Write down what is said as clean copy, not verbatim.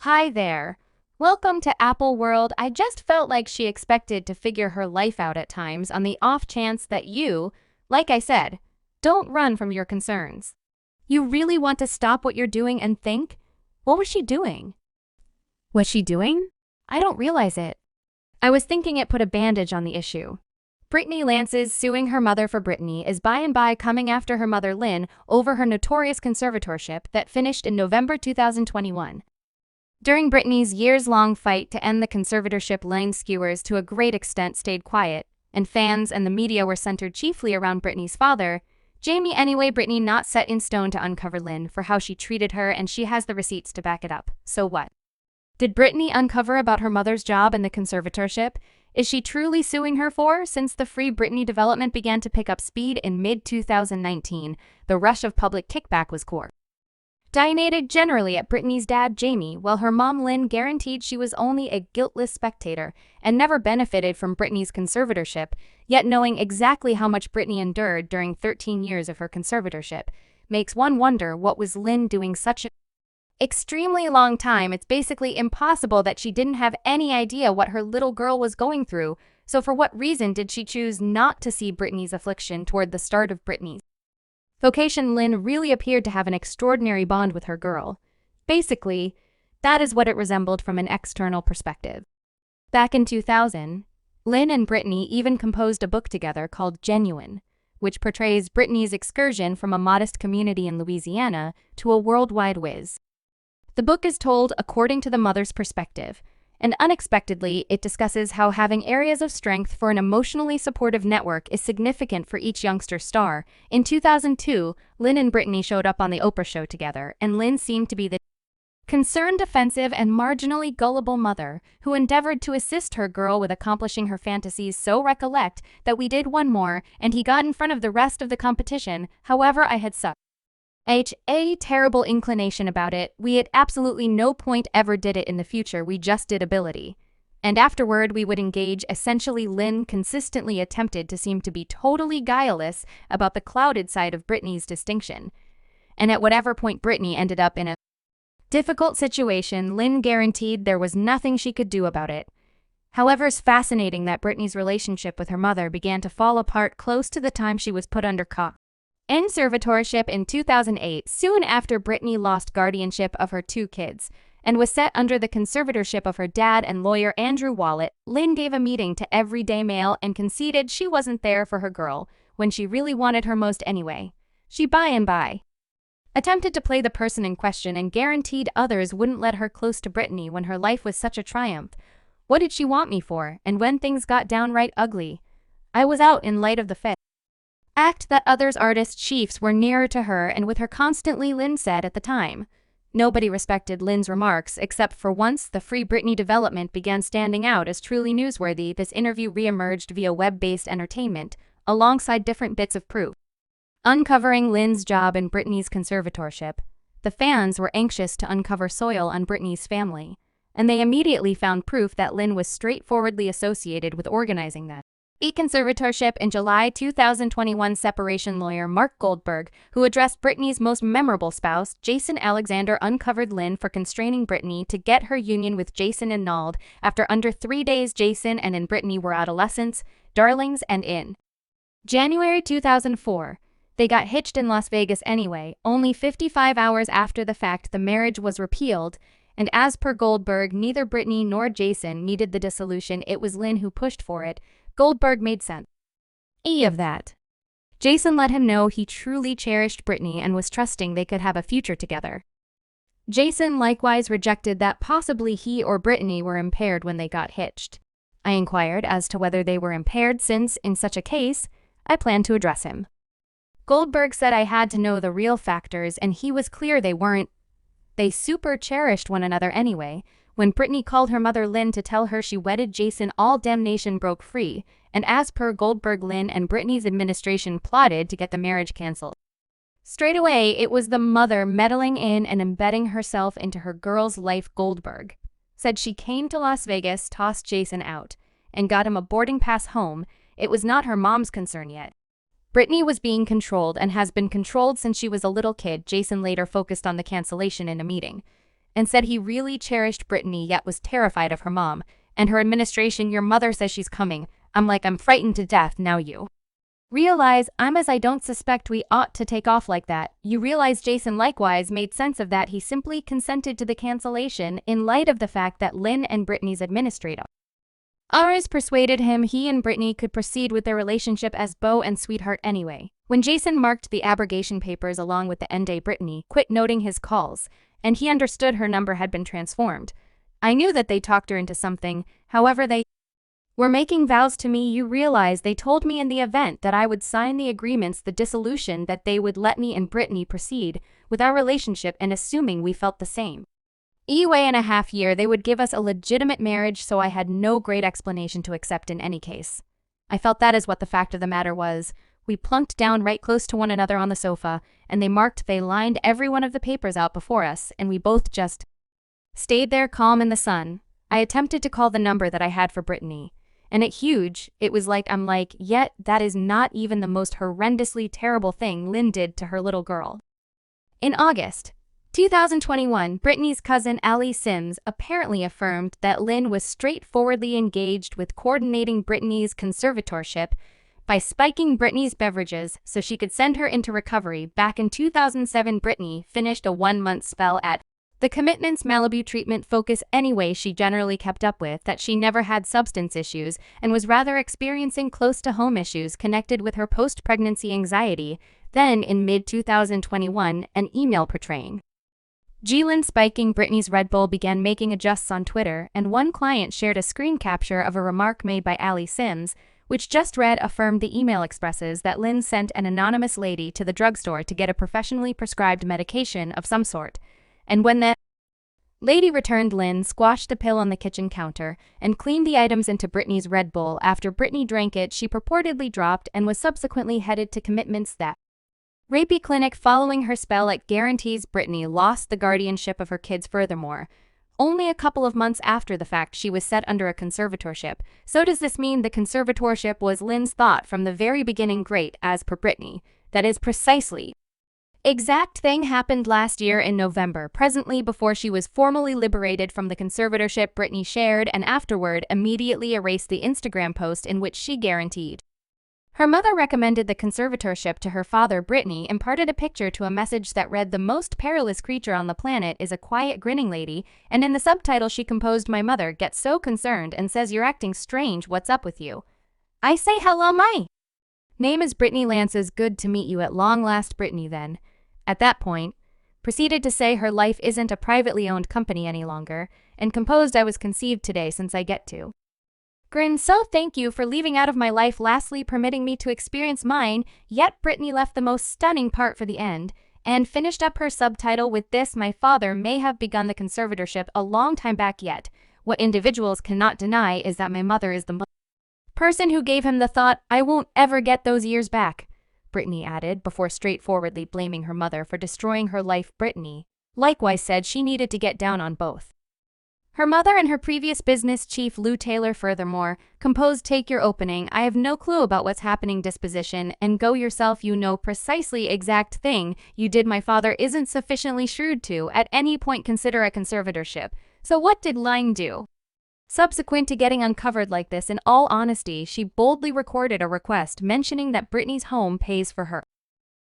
Hi there. Welcome to Apple World. I just felt like she expected to figure her life out at times on the off chance that you, like I said, don't run from your concerns. You really want to stop what you're doing and think? What was she doing? Was she doing? I don't realize it. I was thinking it put a bandage on the issue. Britney Lance's suing her mother for Britney is by and by coming after her mother Lynn over her notorious conservatorship that finished in November 2021. During Britney's years-long fight to end the conservatorship, Lynn Spears to a great extent stayed quiet, and fans and the media were centered chiefly around Britney's father, Jamie. Anyway, Britney not set in stone to uncover Lynn for how she treated her, and she has the receipts to back it up. So what? Did Britney uncover about her mother's job in the conservatorship? Is she truly suing her for? Since the Free Britney development began to pick up speed in mid-2019, the rush of public kickback was coordinated generally at Britney's dad Jamie, while her mom Lynn guaranteed she was only a guiltless spectator and never benefited from Britney's conservatorship, yet knowing exactly how much Britney endured during 13 years of her conservatorship makes one wonder what was Lynn doing such an extremely long time. It's basically impossible that she didn't have any idea what her little girl was going through, so for what reason did she choose not to see Britney's affliction toward the start of Britney's vocation? Lynn really appeared to have an extraordinary bond with her girl. Basically, that is what it resembled from an external perspective. Back in 2000, Lynn and Britney even composed a book together called Genuine, which portrays Britney's excursion from a modest community in Louisiana to a worldwide whiz. The book is told according to the mother's perspective, and unexpectedly, it discusses how having areas of strength for an emotionally supportive network is significant for each youngster star. In 2002, Lynn and Britney showed up on The Oprah Show together, and Lynn seemed to be the concerned, defensive, and marginally gullible mother who endeavored to assist her girl with accomplishing her fantasies. So recollect that we did one more, and he got in front of the rest of the competition. However, I had such a terrible inclination about it. We at absolutely no point ever did it in the future. We just did ability. And afterward, we would engage. Essentially, Lynn consistently attempted to seem to be totally guileless about the clouded side of Britney's distinction. And at whatever point Britney ended up in a difficult situation, Lynn guaranteed there was nothing she could do about it. However, it's fascinating that Britney's relationship with her mother began to fall apart close to the time she was put under conservatorship in 2008, soon after Britney lost guardianship of her two kids and was set under the conservatorship of her dad and lawyer Andrew Wallet. Lynn gave a meeting to Everyday Mail and conceded she wasn't there for her girl when she really wanted her most anyway. She by and by attempted to play the person in question and guaranteed others wouldn't let her close to Britney when her life was such a triumph. What did she want me for? And when things got downright ugly, I was out in light of the fact that others artist chiefs were nearer to her and with her constantly, Lynn said at the time. Nobody respected Lynn's remarks except for once the Free Britney development began standing out as truly newsworthy. This interview re-emerged via web-based entertainment, alongside different bits of proof uncovering Lynn's job in Britney's conservatorship. The fans were anxious to uncover soil on Britney's family, and they immediately found proof that Lynn was straightforwardly associated with organizing that conservatorship. In July 2021, separation lawyer Mark Goldberg, who addressed Britney's most memorable spouse, Jason Alexander, uncovered Lynn for constraining Britney to get her union with Jason annulled after under 3 days. Jason and Britney were adolescents, darlings, and in January 2004, they got hitched in Las Vegas anyway. Only 55 hours after the fact, the marriage was repealed, and as per Goldberg, neither Britney nor Jason needed the dissolution. It was Lynn who pushed for it. Goldberg made sense of that. Jason let him know he truly cherished Britney and was trusting they could have a future together. Jason likewise rejected that possibly he or Britney were impaired when they got hitched. I inquired as to whether they were impaired since, in such a case, I planned to address him. Goldberg said I had to know the real factors, and he was clear they weren't. They super cherished one another anyway. When Britney called her mother Lynn to tell her she wedded Jason, all damnation broke free, and as per Goldberg, Lynn and Britney's administration plotted to get the marriage canceled. Straight away, it was the mother meddling in and embedding herself into her girl's life. Goldberg said she came to Las Vegas, tossed Jason out, and got him a boarding pass home. It was not her mom's concern yet. Britney was being controlled and has been controlled since she was a little kid. Jason later focused on the cancellation in a meeting. and said he really cherished Britney yet was terrified of her mom. And her administration, your mother says she's coming. I'm like, I'm frightened to death, now you realize I'm as I don't suspect we ought to take off like that. You realize Jason likewise made sense of that. He simply consented to the cancellation in light of the fact that Lynn and Britney's administrator Aris persuaded him he and Britney could proceed with their relationship as beau and sweetheart anyway. When Jason marked the abrogation papers along with the end day, Britney quit noting his calls, and he understood her number had been transformed. I knew that they talked her into something, however they were making vows to me. You realize they told me in the event that I would sign the agreements, the dissolution, that they would let me and Britney proceed with our relationship, and assuming we felt the same way in a half year, they would give us a legitimate marriage, so I had no great explanation to accept in any case. I felt that is what the fact of the matter was. We plunked down right close to one another on the sofa, and they lined every one of the papers out before us, and we both just stayed there calm in the sun. I attempted to call the number that I had for Britney, and it was like, I'm like, yet that is not even the most horrendously terrible thing Lynn did to her little girl. In August 2021, Britney's cousin Allie Sims apparently affirmed that Lynn was straightforwardly engaged with coordinating Britney's conservatorship by spiking Britney's beverages so she could send her into recovery. Back in 2007, Britney finished a 1-month spell at the Commitment's Malibu treatment focus anyway. She generally kept up with that she never had substance issues and was rather experiencing close-to-home issues connected with her post-pregnancy anxiety. Then, in mid-2021, an email portraying Lynn spiking Britney's Red Bull began making adjusts on Twitter, and one client shared a screen capture of a remark made by Allie Sims, which just read affirmed the email expresses that Lynn sent an anonymous lady to the drugstore to get a professionally prescribed medication of some sort. And when the lady returned, Lynn squashed the pill on the kitchen counter and cleaned the items into Britney's Red Bull. After Britney drank it, she purportedly dropped and was subsequently headed to Commitment's that rapey clinic. Following her spell at Guarantees, Britney lost the guardianship of her kids. Furthermore, only a couple of months after the fact, she was set under a conservatorship. So does this mean the conservatorship was Lynn's thought from the very beginning? Great, as per Britney. That is precisely exact thing happened last year in November, presently before she was formally liberated from the conservatorship. Britney shared and afterward immediately erased the Instagram post in which she guaranteed her mother recommended the conservatorship to her father. Britney imparted a picture to a message that read, "The most perilous creature on the planet is a quiet, grinning lady," and in the subtitle she composed, "My mother gets so concerned and says you're acting strange, what's up with you?" I say, hello, my name is Britney Lance's, good to meet you at long last. Britney then, at that point, proceeded to say her life isn't a privately owned company any longer, and composed, "I was conceived today since I get to grin, so thank you for leaving out of my life, lastly permitting me to experience mine." Yet Britney left the most stunning part for the end, and finished up her subtitle with this: "My father may have begun the conservatorship a long time back, yet what individuals cannot deny is that my mother is the person who gave him the thought. I won't ever get those years back," Britney added, before straightforwardly blaming her mother for destroying her life. Britney likewise said she needed to get down on both her mother and her previous business chief, Lou Taylor. Furthermore, composed, "Take your opening, I have no clue about what's happening disposition, and go yourself, you know precisely exact thing you did. My father isn't sufficiently shrewd to, at any point, consider a conservatorship. So what did Lynn do?" Subsequent to getting uncovered like this, in all honesty, she boldly recorded a request mentioning that Britney's home pays for her